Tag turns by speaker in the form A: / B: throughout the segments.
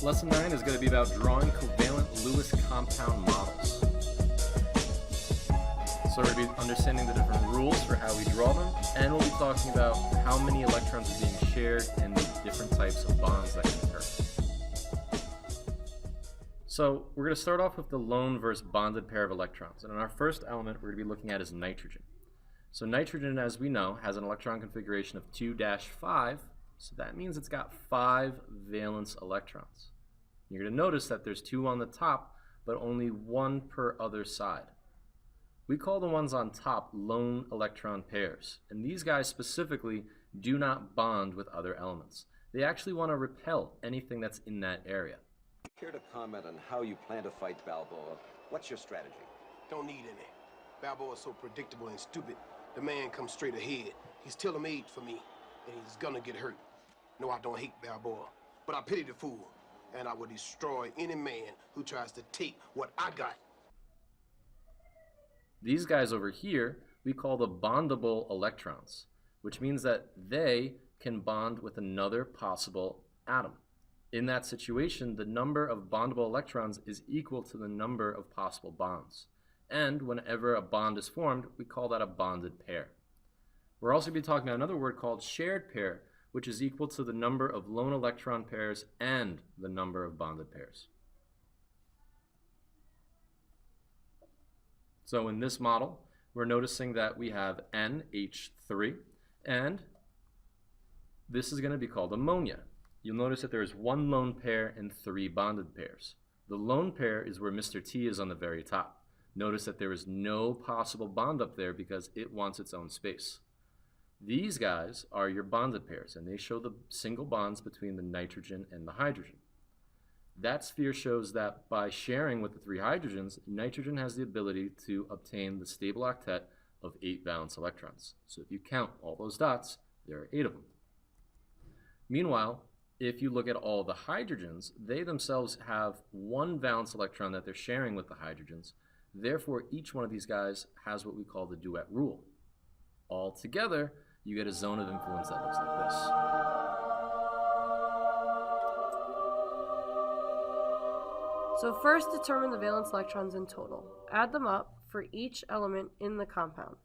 A: Lesson 9 is going to be about drawing covalent Lewis compound models. So we're going to be understanding the different rules for how we draw them, and we'll be talking about how many electrons are being shared and the different types of bonds that can occur. So we're going to start off with the lone versus bonded pair of electrons. And in our first element we're going to be looking at is nitrogen. So nitrogen, as we know, has an electron configuration of 2-5, so that means it's got 5 valence electrons. You're going to notice that there's 2 on the top, but only 1 per other side. We call the ones on top lone electron pairs, and these guys specifically do not bond with other elements. They actually want to repel anything that's in that area.
B: Care to comment on how you plan to fight Balboa? What's your strategy?
C: Don't need any. Balboa's so predictable and stupid. The man comes straight ahead. He's tailor-made for me, and he's gonna get hurt. No, I don't hate Balboa, but I pity the fool, and I will destroy any man who tries to take what I got.
A: These guys over here we call the bondable electrons, which means that they can bond with another possible atom. In that situation, the number of bondable electrons is equal to the number of possible bonds. And whenever a bond is formed, we call that a bonded pair. We're also going to be talking about another word called shared pair, which is equal to the number of lone electron pairs and the number of bonded pairs. So in this model, we're noticing that we have NH3, and this is going to be called ammonia. You'll notice that there is 1 lone pair and 3 bonded pairs. The lone pair is where Mr. T is on the very top. Notice that there is no possible bond up there because it wants its own space. These guys are your bonded pairs, and they show the single bonds between the nitrogen and the hydrogen. That sphere shows that by sharing with the 3 hydrogens, nitrogen has the ability to obtain the stable octet of 8 valence electrons. So if you count all those dots, there are 8 of them. Meanwhile, if you look at all the hydrogens, they themselves have 1 valence electron that they're sharing with the hydrogens. Therefore, each one of these guys has what we call the duet rule. All together, you get a zone of influence that looks like this.
D: So first determine the valence electrons in total. Add them up for each element in the compound.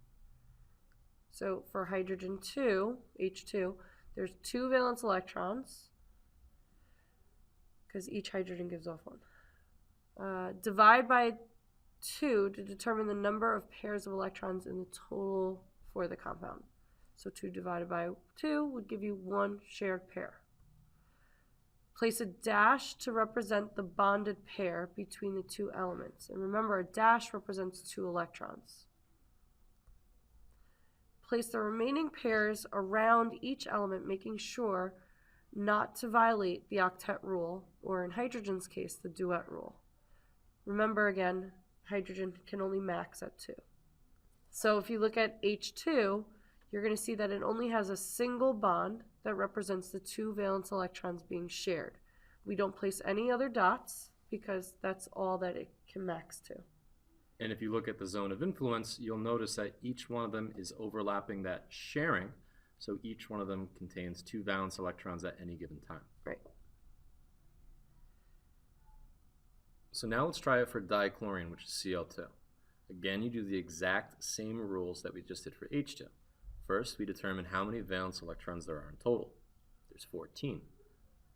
D: So for hydrogen 2, H2, there's 2 valence electrons, because each hydrogen gives off 1. Divide by 2 to determine the number of pairs of electrons in the total for the compound. So 2 divided by 2 would give you 1 shared pair. Place a dash to represent the bonded pair between the 2 elements. And remember, a dash represents 2 electrons. Place the remaining pairs around each element, making sure not to violate the octet rule, or in hydrogen's case, the duet rule. Remember again, hydrogen can only max at 2. So if you look at H2, you're going to see that it only has a single bond that represents the 2 valence electrons being shared. We don't place any other dots because that's all that it can max to.
A: And if you look at the zone of influence, you'll notice that each one of them is overlapping that sharing. So each one of them contains 2 valence electrons at any given time.
D: Right.
A: So now let's try it for dichlorine, which is Cl2. Again, you do the exact same rules that we just did for H2. First, we determine how many valence electrons there are in total. There's 14.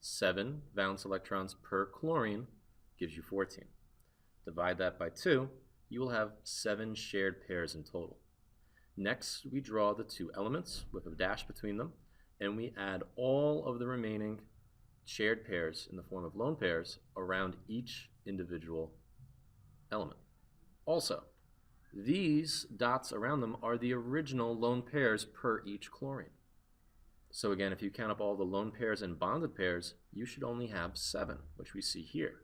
A: 7 valence electrons per chlorine gives you 14. Divide that by 2, you will have 7 shared pairs in total. Next, we draw the 2 elements with a dash between them, and we add all of the remaining shared pairs in the form of lone pairs around each individual element. Also, these dots around them are the original lone pairs per each chlorine. So again, if you count up all the lone pairs and bonded pairs, you should only have 7, which we see here.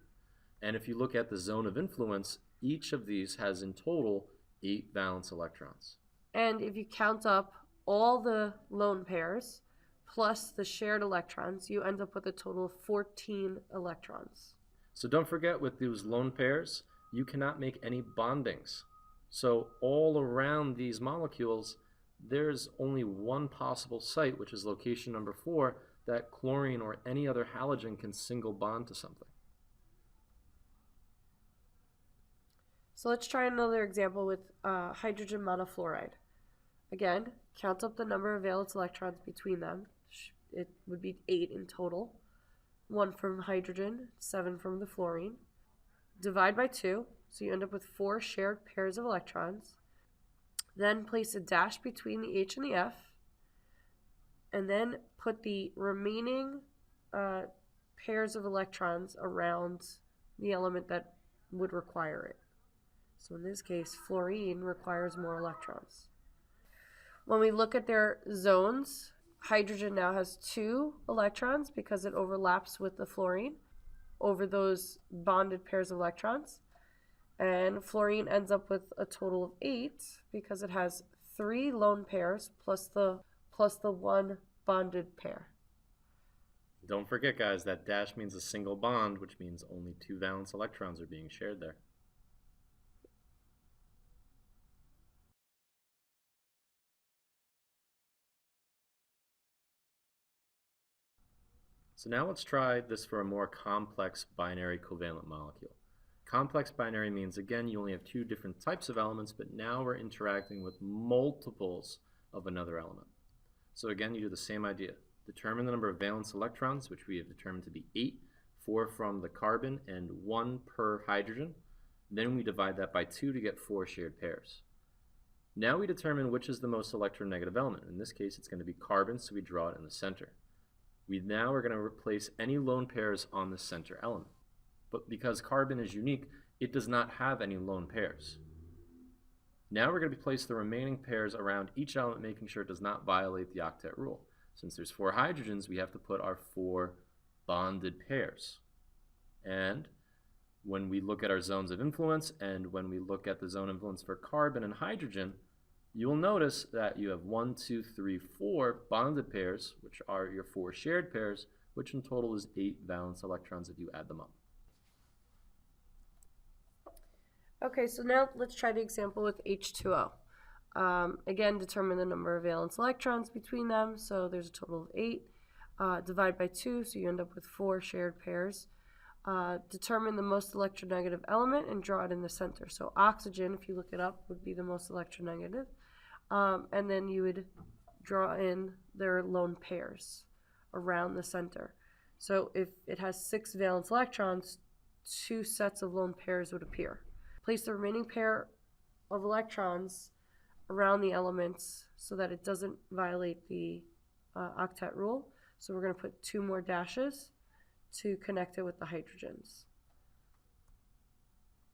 A: And if you look at the zone of influence, each of these has in total 8 valence electrons.
D: And if you count up all the lone pairs plus the shared electrons, you end up with a total of 14 electrons.
A: So don't forget, with those lone pairs, you cannot make any bondings. So all around these molecules, there's only one possible site, which is location number 4, that chlorine or any other halogen can single bond to something.
D: So let's try another example with hydrogen monofluoride. Again, count up the number of valence electrons between them. It would be 8 in total. 1 from hydrogen, 7 from the fluorine. Divide by 2, so you end up with 4 shared pairs of electrons. Then place a dash between the H and the F, and then put the remaining pairs of electrons around the element that would require it. So in this case, fluorine requires more electrons. When we look at their zones, hydrogen now has 2 electrons because it overlaps with the fluorine over those bonded pairs of electrons. And fluorine ends up with a total of 8 because it has 3 lone pairs plus the 1 bonded pair.
A: Don't forget, guys, that dash means a single bond, which means only 2 valence electrons are being shared there. So now let's try this for a more complex binary covalent molecule. Complex binary means, again, you only have 2 different types of elements, but now we're interacting with multiples of another element. So again, you do the same idea. Determine the number of valence electrons, which we have determined to be 8, 4 from the carbon and 1 per hydrogen. Then we divide that by 2 to get 4 shared pairs. Now we determine which is the most electronegative element. In this case, it's going to be carbon, so we draw it in the center. We now are going to replace any lone pairs on the center element. But because carbon is unique, it does not have any lone pairs. Now we're going to place the remaining pairs around each element, making sure it does not violate the octet rule. Since there's 4 hydrogens, we have to put our 4 bonded pairs. And when we look at our zones of influence and when we look at the zone of influence for carbon and hydrogen, you will notice that you have 1, 2, 3, 4 bonded pairs, which are your 4 shared pairs, which in total is 8 valence electrons if you add them up.
D: Okay, so now let's try the example with H2O. Again, determine the number of valence electrons between them, so there's a total of 8. Divide by 2, so you end up with 4 shared pairs. Determine the most electronegative element and draw it in the center. So oxygen, if you look it up, would be the most electronegative. And then you would draw in their lone pairs around the center. So if it has 6 valence electrons, 2 sets of lone pairs would appear. Place the remaining pair of electrons around the elements so that it doesn't violate the octet rule. So we're going to put 2 more dashes to connect it with the hydrogens.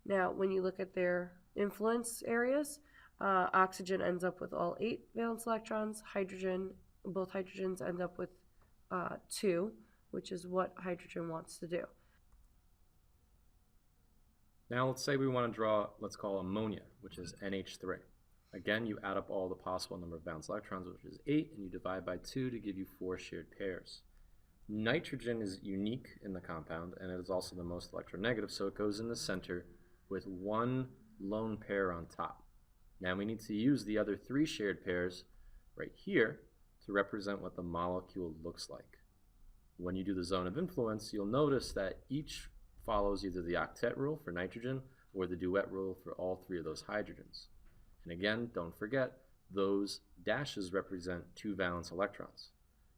D: Now, when you look at their influence areas, oxygen ends up with all 8 valence electrons. Both hydrogens end up with 2, which is what hydrogen wants to do.
A: Now let's say we want to draw, let's call ammonia, which is NH3. Again, you add up all the possible number of valence electrons, which is 8, and you divide by 2 to give you 4 shared pairs. Nitrogen is unique in the compound, and it is also the most electronegative, so it goes in the center with 1 lone pair on top. Now we need to use the other 3 shared pairs right here to represent what the molecule looks like. When you do the zone of influence, you'll notice that each follows either the octet rule for nitrogen or the duet rule for all 3 of those hydrogens. And again, don't forget, those dashes represent 2 valence electrons.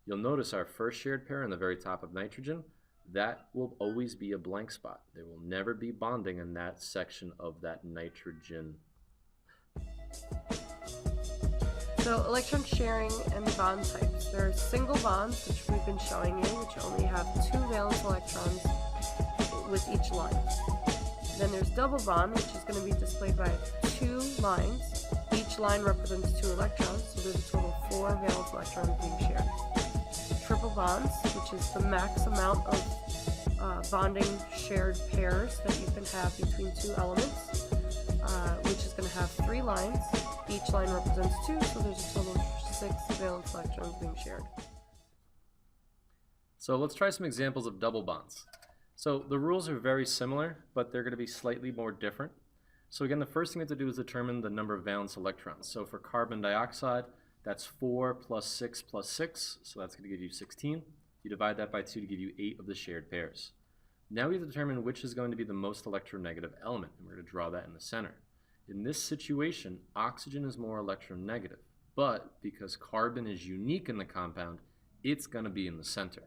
A: You'll notice our first shared pair in the very top of nitrogen, that will always be a blank spot. There will never be bonding in that section of that nitrogen.
D: So electron sharing and the bond types. There are single bonds, which we've been showing you, which only have 2 valence electrons with each line. Then there's double bond, which is going to be displayed by 2 lines. Each line represents 2 electrons, so there's a total of 4 valence electrons being shared. Triple bonds, which is the max amount of bonding shared pairs that you can have between 2 elements, which is going to have 3 lines. Each line represents 2, so there's a total of 6 valence electrons being shared.
A: So let's try some examples of double bonds. So the rules are very similar, but they're going to be slightly more different. So again, the first thing we have to do is determine the number of valence electrons. So for carbon dioxide, that's 4 plus 6 plus 6, so that's going to give you 16. You divide that by 2 to give you 8 of the shared pairs. Now we have to determine which is going to be the most electronegative element, and we're going to draw that in the center. In this situation, oxygen is more electronegative, but because carbon is unique in the compound, it's going to be in the center.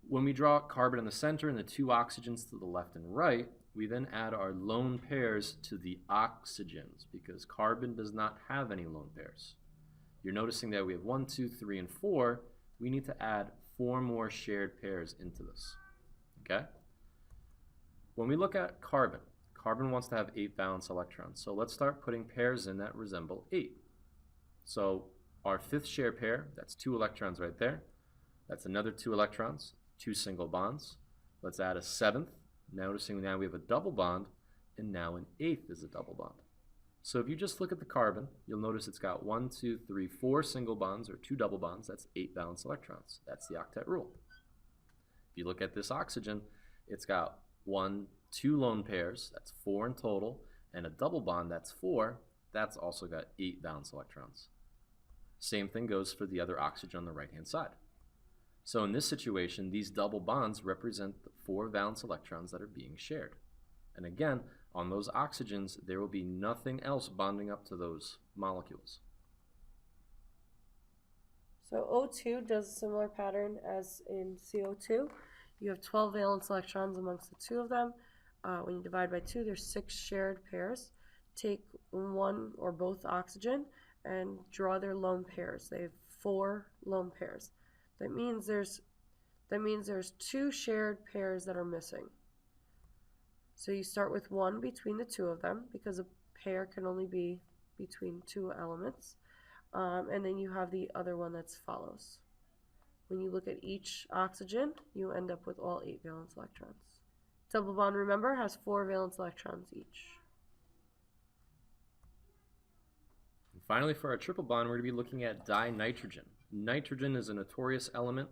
A: When we draw carbon in the center and the 2 oxygens to the left and right, we then add our lone pairs to the oxygens because carbon does not have any lone pairs. You're noticing that we have 1, 2, 3, and 4. We need to add 4 more shared pairs into this. Okay? When we look at carbon, carbon wants to have 8 valence electrons. So let's start putting pairs in that resemble 8. So our 5th shared pair, that's 2 electrons right there. That's another 2 electrons, 2 single bonds. Let's add a 7th. Noticing now we have a double bond, and now an 8th is a double bond. So if you just look at the carbon, you'll notice it's got 1, 2, 3, 4 single bonds or 2 double bonds. That's 8 valence electrons. That's the octet rule. If you look at this oxygen, it's got 1, 2 lone pairs. That's 4 in total, and a double bond. That's 4. That's also got 8 valence electrons. Same thing goes for the other oxygen on the right-hand side. So in this situation, these double bonds represent the 4 valence electrons that are being shared. And again, on those oxygens, there will be nothing else bonding up to those molecules.
D: So O2 does a similar pattern as in CO2. You have 12 valence electrons amongst the 2 of them. When you divide by 2, there's 6 shared pairs. Take one or both oxygen and draw their lone pairs. They have 4 lone pairs. That means there's 2 shared pairs that are missing. So you start with 1 between the 2 of them because a pair can only be between 2 elements. And then you have the other one that follows. When you look at each oxygen, you end up with all 8 valence electrons. Double bond, remember, has 4 valence electrons each.
A: And finally, for our triple bond, we're going to be looking at dinitrogen. Nitrogen is a notorious element,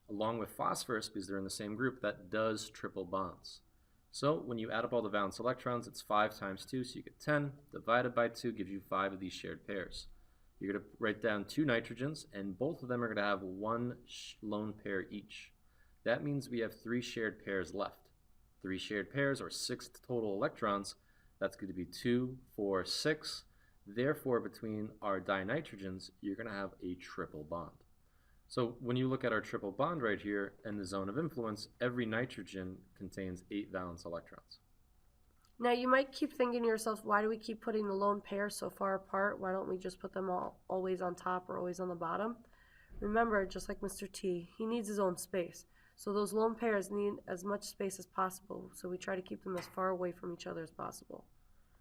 A: along with phosphorus, because they're in the same group, that does triple bonds. So when you add up all the valence electrons, it's 5 times 2, so you get 10. Divided by 2 gives you 5 of these shared pairs. You're going to write down 2 nitrogens, and both of them are going to have 1 lone pair each. That means we have 3 shared pairs left. 3 shared pairs, or 6 total electrons. That's going to be 2, 4, 6. Therefore, between our dinitrogens, you're going to have a triple bond. So when you look at our triple bond right here in the zone of influence, every nitrogen contains 8 valence electrons.
D: Now you might keep thinking to yourself, why do we keep putting the lone pairs so far apart? Why don't we just put them all always on top or always on the bottom? Remember, just like Mr. T, he needs his own space. So those lone pairs need as much space as possible. So we try to keep them as far away from each other as possible.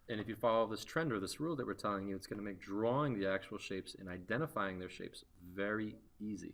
A: And if you follow this trend or this rule that we're telling you, it's going to make drawing the actual shapes and identifying their shapes very easy.